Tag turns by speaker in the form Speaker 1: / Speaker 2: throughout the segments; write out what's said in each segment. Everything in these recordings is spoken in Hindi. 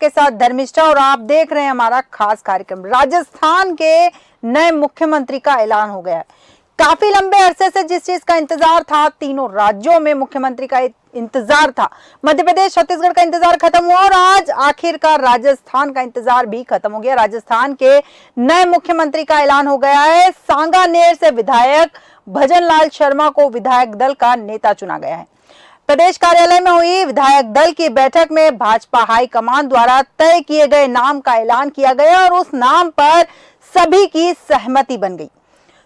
Speaker 1: के साथ धर्मिष्ठा और आप देख रहे हैं हमारा खास कार्यक्रम। राजस्थान के नए मुख्यमंत्री का ऐलान हो गया है। काफी लंबे अरसे से जिस चीज का इंतजार था, तीनों राज्यों में मुख्यमंत्री का इंतजार था, मध्य प्रदेश छत्तीसगढ़ का इंतजार खत्म हुआ और आज आखिरकार राजस्थान का इंतजार भी खत्म हो गया। राजस्थान के नए मुख्यमंत्री का ऐलान हो गया है। सांगानेर से विधायक भजन लाल शर्मा को विधायक दल का नेता चुना गया है। प्रदेश कार्यालय में हुई विधायक दल की बैठक में भाजपा हाईकमान द्वारा तय किए गए नाम का ऐलान किया गया और उस नाम पर सभी की सहमति बन गई।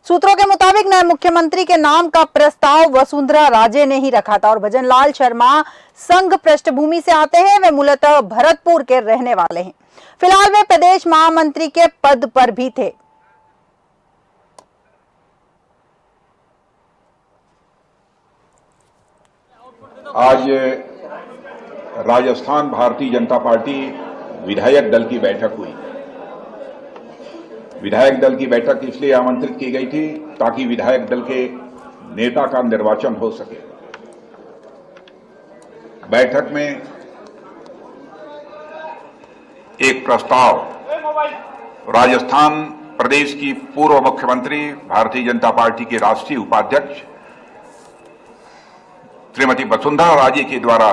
Speaker 1: सूत्रों के मुताबिक नए मुख्यमंत्री के नाम का प्रस्ताव वसुंधरा राजे ने ही रखा था और भजन लाल शर्मा संघ पृष्ठभूमि से आते हैं। वे मूलतः भरतपुर के रहने वाले हैं। फिलहाल वे प्रदेश महामंत्री के पद पर भी थे।
Speaker 2: आज राजस्थान भारतीय जनता पार्टी विधायक दल की बैठक हुई। विधायक दल की बैठक इसलिए आमंत्रित की गई थी ताकि विधायक दल के नेता का निर्वाचन हो सके। बैठक में एक प्रस्ताव राजस्थान प्रदेश की पूर्व मुख्यमंत्री, भारतीय जनता पार्टी के राष्ट्रीय उपाध्यक्ष श्रीमती वसुंधरा राजे के द्वारा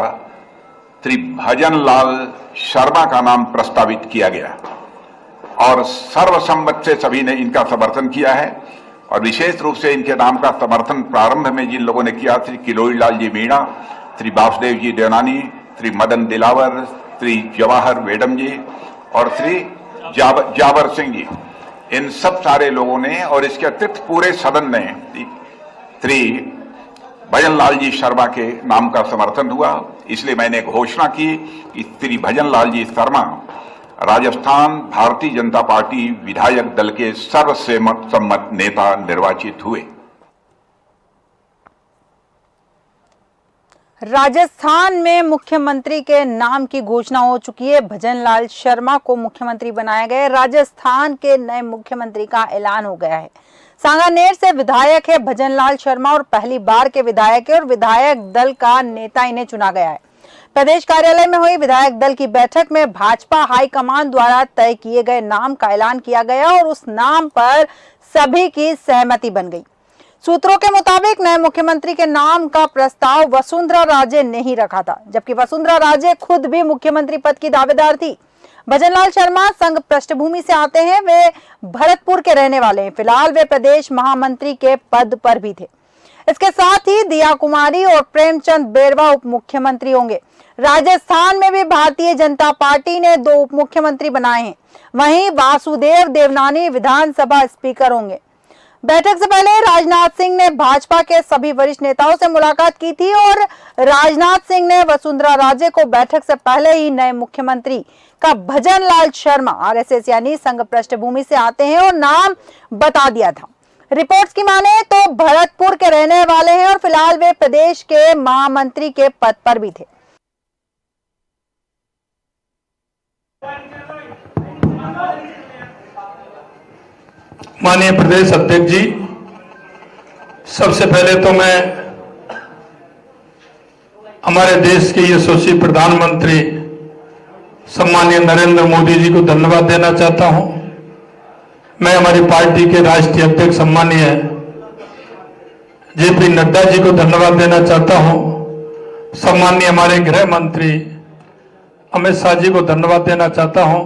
Speaker 2: श्री भजन लाल शर्मा का नाम प्रस्तावित किया गया और सर्वसम्मत से सभी ने इनका समर्थन किया है। और विशेष रूप से इनके नाम का समर्थन प्रारंभ में जिन लोगों ने किया, श्री किलोई लाल जी मीणा, श्री वासुदेव जी देवनानी, श्री मदन दिलावर, श्री जवाहर वेडम जी और श्री जावर सिंह जी, इन सब सारे लोगों ने और इसके अतिरिक्त पूरे सदन ने श्री भजन लाल जी शर्मा के नाम का समर्थन हुआ। इसलिए मैंने घोषणा की कि श्री भजन लाल जी शर्मा राजस्थान भारतीय जनता पार्टी विधायक दल के सर्वसम्मत नेता निर्वाचित हुए।
Speaker 1: राजस्थान में मुख्यमंत्री के नाम की घोषणा हो चुकी है। भजन लाल शर्मा को मुख्यमंत्री बनाया गया है। राजस्थान के नए मुख्यमंत्री का ऐलान हो गया है। सांगानेर से विधायक है भजन लाल शर्मा और पहली बार के विधायक है और विधायक दल का नेता इन्हें चुना गया है। प्रदेश कार्यालय में हुई विधायक दल की बैठक में भाजपा हाईकमान द्वारा तय किए गए नाम का ऐलान किया गया और उस नाम पर सभी की सहमति बन गई। सूत्रों के मुताबिक नए मुख्यमंत्री के नाम का प्रस्ताव वसुंधरा राजे ने ही रखा था, जबकि वसुंधरा राजे खुद भी मुख्यमंत्री पद की दावेदार थी। भजन लाल शर्मा संघ पृष्ठभूमि से आते हैं। वे भरतपुर के रहने वाले हैं। फिलहाल वे प्रदेश महामंत्री के पद पर भी थे। इसके साथ ही दिया कुमारी और प्रेमचंद बेरवा उप मुख्यमंत्री होंगे। राजस्थान में भी भारतीय जनता पार्टी ने 2 उप मुख्यमंत्री बनाए हैं। वहीं वासुदेव देवनानी विधानसभा स्पीकर होंगे। बैठक से पहले राजनाथ सिंह ने भाजपा के सभी वरिष्ठ नेताओं से मुलाकात की थी और राजनाथ सिंह ने वसुंधरा राजे को बैठक से पहले ही नए मुख्यमंत्री का भजन लाल शर्मा आरएसएस यानी संघ पृष्ठभूमि से आते हैं और नाम बता दिया था। रिपोर्ट्स की माने तो भरतपुर के रहने वाले हैं और फिलहाल वे प्रदेश के महामंत्री के पद पर भी थे।
Speaker 3: माननीय प्रदेश अध्यक्ष जी, सबसे पहले तो मैं हमारे देश के यशस्वी प्रधानमंत्री सम्मानीय नरेंद्र मोदी जी को धन्यवाद देना चाहता हूं। मैं हमारी पार्टी के राष्ट्रीय अध्यक्ष सम्मानीय जेपी नड्डा जी को धन्यवाद देना चाहता हूं। सम्मानीय हमारे गृह मंत्री अमित शाह जी को धन्यवाद देना चाहता हूं।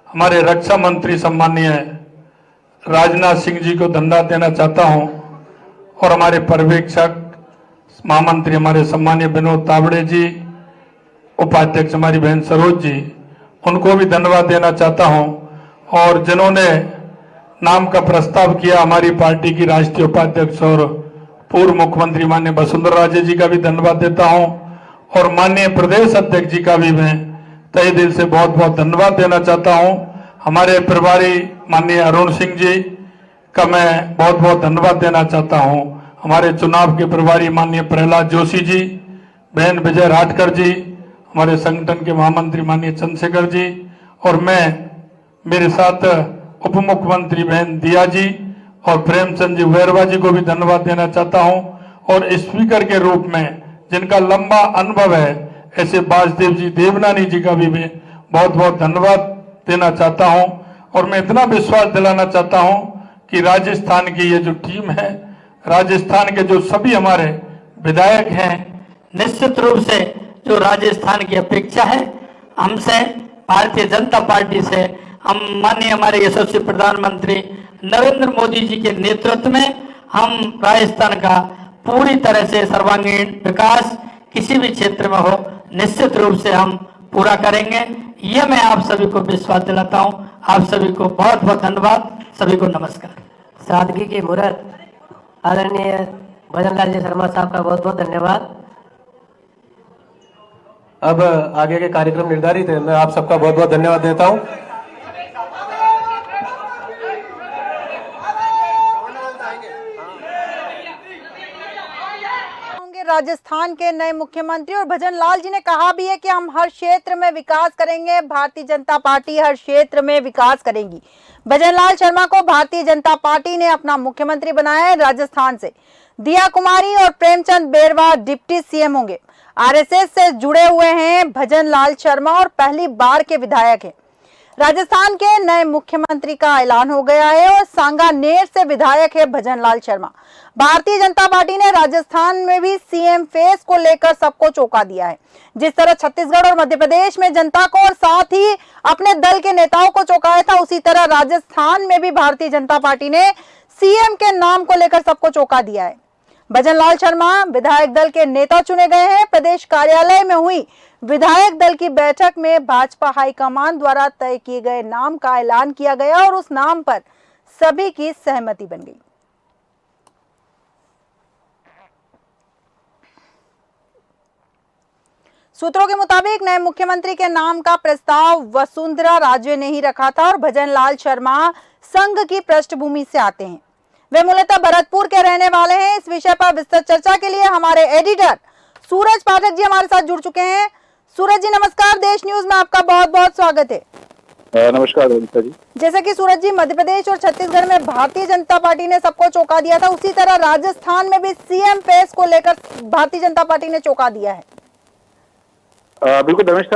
Speaker 3: हमारे रक्षा मंत्री सम्मानीय राजनाथ सिंह जी को धन्यवाद देना चाहता हूं और हमारे पर्यवेक्षक महामंत्री हमारे सम्मानीय विनोद तावड़े जी, उपाध्यक्ष हमारी बहन सरोज जी, उनको भी धन्यवाद देना चाहता हूं। और जिन्होंने नाम का प्रस्ताव किया, हमारी पार्टी की राष्ट्रीय उपाध्यक्ष और पूर्व मुख्यमंत्री माननीय वसुंधरा राजे जी का भी धन्यवाद देता हूं और माननीय प्रदेश अध्यक्ष जी का भी मैं तहे दिल से बहुत बहुत धन्यवाद देना चाहता हूं। हमारे प्रभारी माननीय अरुण सिंह जी का मैं बहुत बहुत धन्यवाद देना चाहता हूं। हमारे चुनाव के प्रभारी माननीय प्रहलाद जोशी जी, बहन विजय राठकर जी, हमारे संगठन के महामंत्री माननीय चंद्रशेखर जी और मैं मेरे साथ उप मुख्यमंत्री बहन दिया जी और प्रेमचंद जी बेरवा जी को भी धन्यवाद देना चाहता हूं। और स्पीकर के रूप में जिनका लंबा अनुभव है, ऐसे वासुदेव जी देवनानी जी का भी मैं बहुत बहुत धन्यवाद देना चाहता हूं और मैं इतना विश्वास दिलाना चाहता हूं कि राजस्थान की ये जो टीम है, राजस्थान के जो सभी हमारे विधायक हैं,
Speaker 4: निश्चित रूप से जो राजस्थान की अपेक्षा है हमसे, भारतीय जनता पार्टी से, हम माननीय हमारे यशस्वी प्रधानमंत्री नरेंद्र मोदी जी के नेतृत्व में हम राजस्थान का पूरी तरह से सर्वांगीण विकास किसी भी क्षेत्र में हो निश्चित रूप से हम पूरा करेंगे। ये मैं आप सभी को विश्वास दिलाता हूँ। आप सभी को बहुत बहुत धन्यवाद। सभी को नमस्कार।
Speaker 5: सादगी की मुहूर्त आदरणीय भजनलाल जी शर्मा साहब का बहुत बहुत धन्यवाद। अब आगे के कार्यक्रम निर्धारित है। मैं आप सबका बहुत बहुत धन्यवाद देता हूं।
Speaker 1: राजस्थान के नए मुख्यमंत्री और भजन लाल जी ने कहा भी है कि हम हर क्षेत्र में विकास करेंगे, भारतीय जनता पार्टी हर क्षेत्र में विकास करेगी। भजन लाल शर्मा को भारतीय जनता पार्टी ने अपना मुख्यमंत्री बनाया है। राजस्थान से दिया कुमारी और प्रेमचंद बेरवा डिप्टी सीएम होंगे। आरएसएस से जुड़े हुए हैं भजन लाल शर्मा और पहली बार के विधायक हैं। राजस्थान के नए मुख्यमंत्री का ऐलान हो गया है और सांगानेर से विधायक है भजन लाल शर्मा। भारतीय जनता पार्टी ने राजस्थान में भी सीएम फेस को लेकर सबको चौंका दिया है। जिस तरह छत्तीसगढ़ और मध्य प्रदेश में जनता को और साथ ही अपने दल के नेताओं को चौंकाया था, उसी तरह राजस्थान में भी भारतीय जनता पार्टी ने सीएम के नाम को लेकर सबको चौंका दिया है। भजन लाल शर्मा विधायक दल के नेता चुने गए हैं। प्रदेश कार्यालय में हुई विधायक दल की बैठक में भाजपा हाईकमान द्वारा तय किए गए नाम का ऐलान किया गया और उस नाम पर सभी की सहमति बन गई। सूत्रों के मुताबिक नए मुख्यमंत्री के नाम का प्रस्ताव वसुंधरा राजे ने ही रखा था और भजन लाल शर्मा संघ की पृष्ठभूमि से आते हैं। वे मूलतः भरतपुर के रहने वाले हैं। इस विषय पर विस्तृत चर्चा के लिए हमारे एडिटर सूरज पाठक जी हमारे साथ जुड़ चुके हैं। सूरज जी नमस्कार, देश न्यूज में आपका बहुत बहुत स्वागत है।
Speaker 6: नमस्कार रविंद्र जी।
Speaker 1: जैसे कि सूरज जी मध्य प्रदेश और छत्तीसगढ़ में भारतीय जनता पार्टी ने सबको चौंका दिया था, उसी तरह राजस्थान में भी सीएम फेस को लेकर भारतीय जनता पार्टी ने चौंका दिया है।
Speaker 6: बिल्कुल रमेश,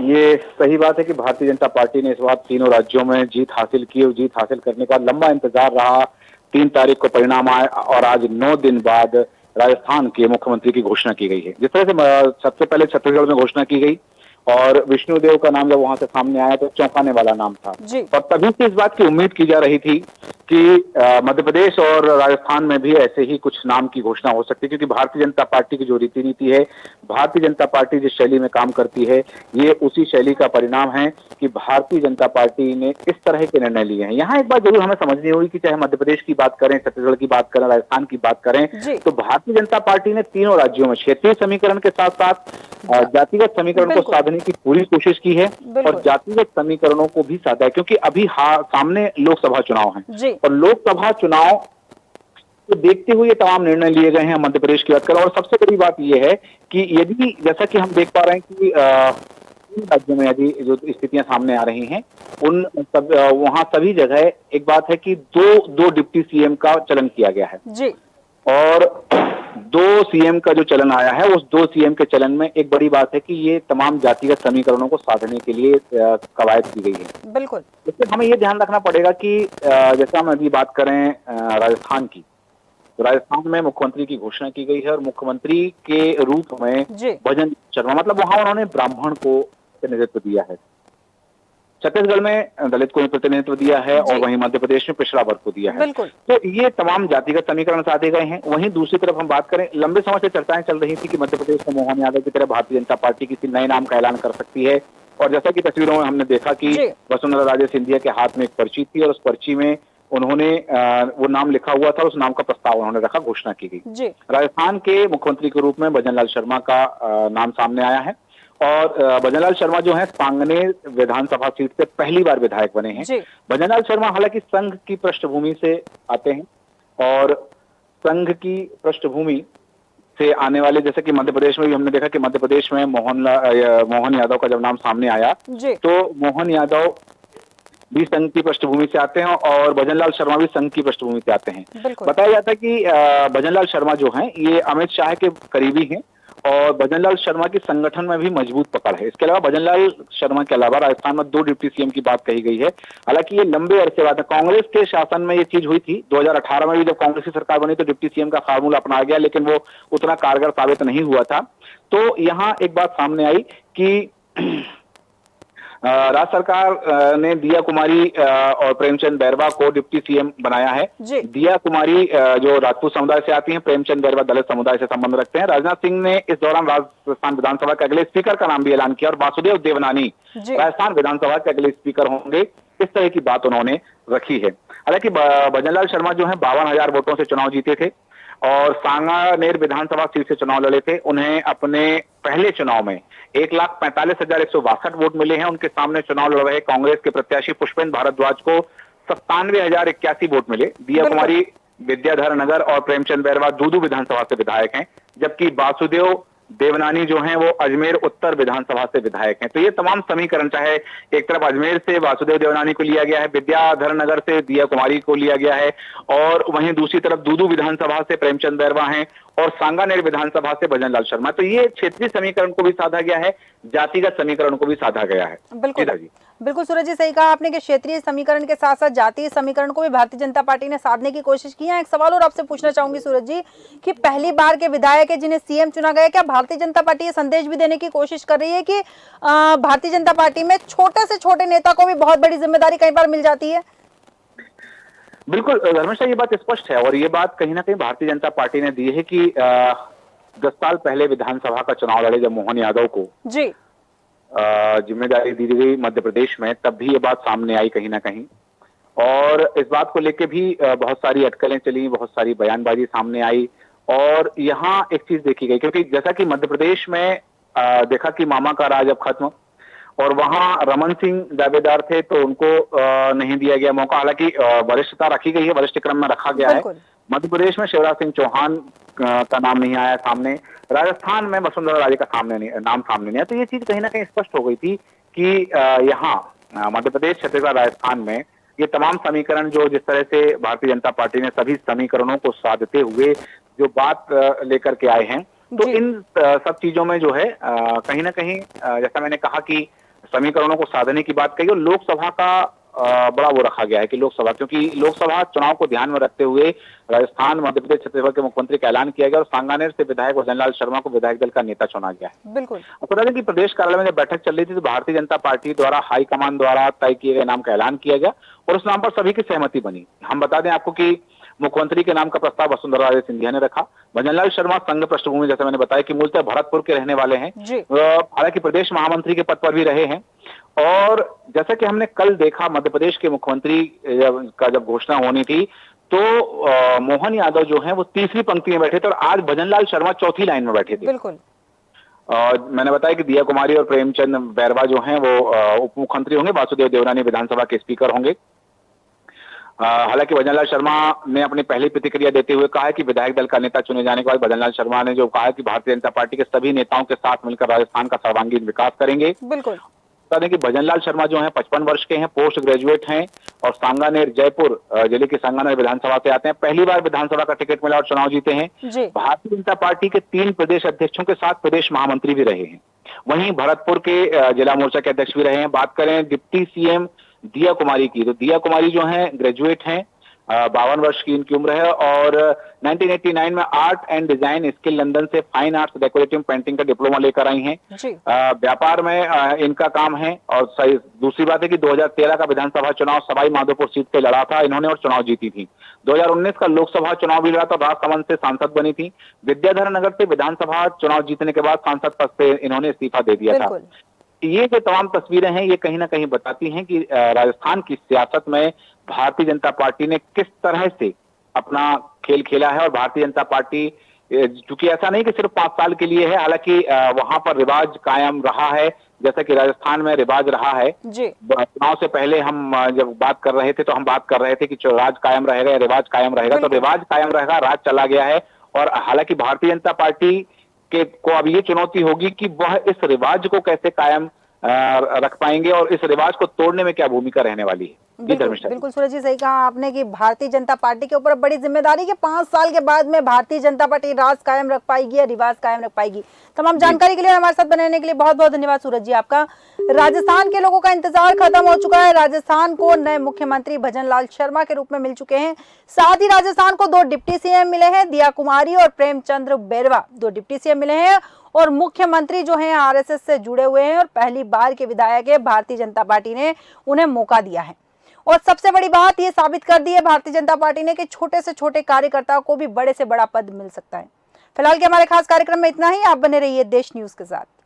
Speaker 6: ये सही बात है कि भारतीय जनता पार्टी ने इस बार तीनों राज्यों में जीत हासिल की और जीत हासिल करने का लंबा इंतजार रहा। 3 तारीख को परिणाम आए और आज 9 दिन बाद राजस्थान के मुख्यमंत्री की घोषणा की गई है। जिस तरह से सबसे पहले छत्तीसगढ़ में घोषणा की गई और विष्णुदेव का नाम जब वहां से सामने आया तो चौंकाने वाला नाम था। और तभी से इस बात की उम्मीद की जा रही थी कि मध्य प्रदेश और राजस्थान में भी ऐसे ही कुछ नाम की घोषणा हो सकती है, क्योंकि भारतीय जनता पार्टी की जो रीति नीति है, भारतीय जनता पार्टी जिस शैली में काम करती है, ये उसी शैली का परिणाम है कि भारतीय जनता पार्टी ने इस तरह के निर्णय लिए हैं। यहाँ एक बात जरूर हमें समझनी होगी कि चाहे मध्य प्रदेश की बात करें, छत्तीसगढ़ की बात करें, राजस्थान की बात करें, तो भारतीय जनता पार्टी ने तीनों राज्यों में क्षेत्रीय समीकरण के साथ साथ जातिगत समीकरण को साधने की पूरी कोशिश की है और जातिगत समीकरणों को भी साधा है, क्योंकि अभी सामने लोकसभा चुनाव है और लोकसभा चुनाव को देखते हुए ये तमाम निर्णय लिए गए हैं। मध्य प्रदेश की बात करें और सबसे बड़ी बात यह है कि यदि जैसा कि हम देख पा रहे हैं कि राज्यों में यदि जो स्थितियां सामने आ रही हैं, वहां सभी जगह एक बात है कि दो डिप्टी सीएम का चलन किया गया है जी। और 2 सीएम का जो चलन आया है, उस 2 सीएम के चलन में एक बड़ी बात है कि ये तमाम जातिगत समीकरणों को साधने के लिए कवायद की गई है। बिल्कुल। इसलिए हमें ये ध्यान रखना पड़ेगा कि जैसा हम अभी बात करें राजस्थान की, तो राजस्थान में मुख्यमंत्री की घोषणा की गई है और मुख्यमंत्री के रूप में भजन शर्मा, मतलब वहां उन्होंने ब्राह्मण को प्रतिनिधित्व दिया है। छत्तीसगढ़ में दलित को प्रतिनिधित्व दिया है और वहीं मध्य प्रदेश में पिछड़ा वर्ग को दिया है। तो ये तमाम जातिगत समीकरण साधे गए हैं। वहीं दूसरी तरफ हम बात करें, लंबे समय से चर्चाएं चल रही थी कि मध्य प्रदेश में मोहन यादव की तरह भारतीय जनता पार्टी किसी नए नाम का ऐलान कर सकती है। और जैसा कि तस्वीरों में हमने देखा कि वसुंधरा राजे सिंधिया के हाथ में एक पर्ची थी और उस पर्ची में उन्होंने वो नाम लिखा हुआ था, उस नाम का प्रस्ताव उन्होंने रखा, घोषणा की गई। राजस्थान के मुख्यमंत्री के रूप में भजन लाल शर्मा का नाम सामने आया है और भजन लाल शर्मा जो है सांगनेर विधानसभा सीट से पहली बार विधायक बने हैं। भजन लाल शर्मा हालांकि संघ की पृष्ठभूमि से आते हैं और संघ की पृष्ठभूमि से आने वाले, जैसे कि मध्य प्रदेश में भी हमने देखा कि मध्य प्रदेश में मोहन यादव का जब नाम सामने आया तो मोहन यादव भी संघ की पृष्ठभूमि से आते हैं और भजन लाल शर्मा भी संघ की पृष्ठभूमि से आते हैं। बताया जाता है कि भजन लाल शर्मा जो हैं ये अमित शाह के करीबी हैं और भजनलाल शर्मा की संगठन में भी मजबूत पकड़ है। इसके अलावा भजनलाल शर्मा के अलावा राजस्थान में 2 डिप्टी सीएम की बात कही गई है। हालांकि ये लंबे अरसे बाद कांग्रेस के शासन में ये चीज हुई थी। 2018 में भी जब कांग्रेस की सरकार बनी तो डिप्टी सीएम का फार्मूला अपनाया गया, लेकिन वो उतना कारगर साबित नहीं हुआ था। तो यहाँ एक बात सामने आई कि राज्य सरकार ने दिया कुमारी और प्रेमचंद बैरवा को डिप्टी सीएम बनाया है।
Speaker 1: जी।
Speaker 6: दिया कुमारी जो राजपूत समुदाय से आती हैं, प्रेमचंद बैरवा दलित समुदाय से संबंध रखते हैं। राजनाथ सिंह ने इस दौरान राजस्थान विधानसभा के अगले स्पीकर का नाम भी ऐलान किया और वासुदेव देवनानी राजस्थान विधानसभा के अगले स्पीकर होंगे। इस तरह की बात उन्होंने रखी है। हालांकि भजनलाल शर्मा जो है 52,000 वोटों से चुनाव जीते थे और सांगानेर विधानसभा सीट से चुनाव लड़े थे। उन्हें अपने पहले चुनाव में 1,45,162 वोट मिले हैं। उनके सामने चुनाव लड़ रहे कांग्रेस के प्रत्याशी पुष्पेंद्र भारद्वाज को 97,081 वोट मिले। दिया कुमारी विद्याधर नगर और प्रेमचंद बैरवा दूदू विधानसभा से विधायक हैं, जबकि वासुदेव देवनानी जो हैं वो अजमेर उत्तर विधानसभा से विधायक हैं। तो ये तमाम समीकरण, चाहे एक तरफ अजमेर से वासुदेव देवनानी को लिया गया है, विद्याधर नगर से दिया कुमारी को लिया गया है और वहीं दूसरी तरफ दूदू विधानसभा से प्रेमचंद बैरवा हैं और सांगानेर विधानसभा से भजनलाल शर्मा। तो ये क्षेत्रीय समीकरण को भी साधा गया है, जातिगत समीकरण को भी साधा गया है।
Speaker 1: बिल्कुल बिल्कुल सूरज जी, सही कहा आपने कि क्षेत्रीय समीकरण के साथ साथ जातीय समीकरण को भी भारतीय जनता पार्टी ने साधने की कोशिश की है। एक सवाल और आपसे पूछना चाहूंगी सूरज जी कि पहली बार के विधायक है जिन्हें सीएम चुना गया, क्या भारतीय जनता पार्टी ये संदेश भी देने की कोशिश कर रही है कि भारतीय जनता पार्टी में छोटे से छोटे नेता को भी बहुत बड़ी जिम्मेदारी कई बार मिल जाती है?
Speaker 6: बिल्कुल धर्मेश, ये बात स्पष्ट है और ये बात कहीं ना कहीं भारतीय जनता पार्टी ने दी है कि 10 साल पहले विधानसभा का चुनाव लड़े जब मोहन यादव को
Speaker 1: जी
Speaker 6: जिम्मेदारी दी गई मध्य प्रदेश में, तब भी ये बात सामने आई कहीं ना कहीं और इस बात को लेके भी बहुत सारी अटकलें चली, बहुत सारी बयानबाजी सामने आई और यहाँ एक चीज देखी गई, क्योंकि जैसा कि मध्य प्रदेश में देखा कि मामा का राज अब खत्म और वहां रमन सिंह दावेदार थे तो उनको नहीं दिया गया मौका। हालांकि वरिष्ठता रखी गई है, वरिष्ठ क्रम में रखा गया है। मध्य प्रदेश में शिवराज सिंह चौहान का नाम नहीं आया सामने। राजस्थान में वसुंधरा राजे का नाम सामने नहीं आया। तो ये चीज कहीं ना कहीं स्पष्ट हो गई थी कि यहाँ मध्य प्रदेश, छत्तीसगढ़, राजस्थान में ये तमाम समीकरण जो जिस तरह से भारतीय जनता पार्टी ने सभी समीकरणों को साधते हुए जो बात लेकर के आए हैं, तो इन सब चीजों में जो है कहीं ना कहीं जैसा मैंने कहा कि समीकरणों को साधने की बात कही और लोकसभा का बड़ा वो रखा गया है कि लोकसभा, क्योंकि लोकसभा चुनाव को ध्यान में रखते हुए राजस्थान, मध्य प्रदेश, छत्तीसगढ़ के मुख्यमंत्री का ऐलान किया गया और सांगानेर से विधायक भजनलाल शर्मा को विधायक दल का नेता चुना गया है।
Speaker 1: बिल्कुल।
Speaker 6: बता दें कि प्रदेश कार्यालय में जब बैठक चल रही थी तो भारतीय जनता पार्टी द्वारा हाईकमान द्वारा तय किए गए नाम का ऐलान किया गया और उस नाम पर सभी की सहमति बनी। हम बता दें आपको कि मुख्यमंत्री के नाम का प्रस्ताव वसुंधरा राजे सिंधिया ने रखा। भजनलाल शर्मा संघ पृष्ठभूमि, जैसे मैंने बताया कि मूलतः भरतपुर के रहने वाले हैं, हालांकि प्रदेश महामंत्री के पद पर भी रहे हैं और जैसा कि हमने कल देखा मध्य प्रदेश के मुख्यमंत्री का जब घोषणा होनी थी तो मोहन यादव जो हैं वो तीसरी पंक्ति में बैठे थे और आज भजनलाल शर्मा चौथी लाइन में बैठे थे।
Speaker 1: बिल्कुल।
Speaker 6: मैंने बताया कि दिया कुमारी और प्रेमचंद बैरवा जो हैं वो उप मुख्यमंत्री होंगे, वासुदेव देवनानी विधानसभा के स्पीकर होंगे। हालांकि भजनलाल शर्मा ने अपनी पहली प्रतिक्रिया देते हुए कहा है कि विधायक दल का नेता चुने जाने के बाद भजनलाल शर्मा ने जो कहा कि भारतीय जनता पार्टी के सभी नेताओं के साथ मिलकर राजस्थान का सर्वांगीण विकास करेंगे।
Speaker 1: बिल्कुल।
Speaker 6: बता दें कि भजनलाल शर्मा जो हैं 55 वर्ष के हैं, पोस्ट ग्रेजुएट हैं और सांगानेर जयपुर जिले की सांगानेर विधानसभा से आते हैं। पहली बार विधानसभा का टिकट मिला और चुनाव जीते हैं। भारतीय जनता पार्टी के 3 प्रदेश अध्यक्षों के साथ प्रदेश महामंत्री भी रहे हैं। वहीं भरतपुर के जिला मोर्चा के अध्यक्ष भी रहे हैं। बात करें डिप्टी सीएम दिया कुमारी की, तो दिया कुमारी जो हैं ग्रेजुएट हैं, 52 वर्ष की इनकी उम्र है और 1989 में art and design skill London से फाइन आर्ट्स डेकोरेटिव पेंटिंग का डिप्लोमा लेकर आई हैं। व्यापार में इनका काम है और दूसरी बात है कि 2013 का विधानसभा चुनाव सवाई माधोपुर सीट पे लड़ा था इन्होंने और चुनाव जीती थी। 2019 का लोकसभा चुनाव भी लड़ा था, राजसमंद से सांसद बनी थी। विद्याधर नगर से विधानसभा चुनाव जीतने के बाद सांसद पद से इन्होंने इस्तीफा दे दिया था। ये जो तमाम तस्वीरें हैं ये कहीं ना कहीं बताती हैं कि राजस्थान की सियासत में भारतीय जनता पार्टी ने किस तरह से अपना खेल खेला है और भारतीय जनता पार्टी चूंकि ऐसा नहीं कि सिर्फ 5 साल के लिए है, हालांकि वहां पर रिवाज कायम रहा है जैसा कि राजस्थान में रिवाज रहा है। चुनाव से पहले हम जब बात कर रहे थे तो हम बात कर रहे थे कि राज कायम रहेगा, रिवाज कायम रहेगा, तो रिवाज कायम रहेगा, राज चला गया है और हालांकि भारतीय जनता पार्टी को अब ये चुनौती होगी कि वह इस रिवाज को कैसे कायम रख पाएंगे और इस रिवाज को तोड़ने में क्या भूमिका रहने वाली है। जी
Speaker 1: बिल्कुल
Speaker 6: धर्मेश
Speaker 1: बिल्कुल सूरज जी, सही कहा आपने कि भारतीय जनता पार्टी के ऊपर बड़ी जिम्मेदारी कि 5 साल के बाद में भारतीय जनता पार्टी राज कायम रख पाएगी या रिवाज कायम रख पाएगी। तमाम जानकारी के लिए हमारे साथ बनाने के लिए बहुत बहुत धन्यवाद सूरज जी आपका। राजस्थान के लोगों का इंतजार खत्म हो चुका है। राजस्थान को नए मुख्यमंत्री भजन लाल शर्मा के रूप में मिल चुके हैं। साथ ही राजस्थान को 2 डिप्टी सीएम मिले हैं, दिया कुमारी और प्रेमचंद्र बैरवा 2 डिप्टी सीएम मिले हैं और मुख्यमंत्री जो हैं आरएसएस से जुड़े हुए हैं और पहली बार के विधायक है। भारतीय जनता पार्टी ने उन्हें मौका दिया है और सबसे बड़ी बात ये साबित कर दी है भारतीय जनता पार्टी ने कि छोटे से छोटे कार्यकर्ता को भी बड़े से बड़ा पद मिल सकता है। फिलहाल के हमारे खास कार्यक्रम में इतना ही। आप बने रहिए देश न्यूज के साथ।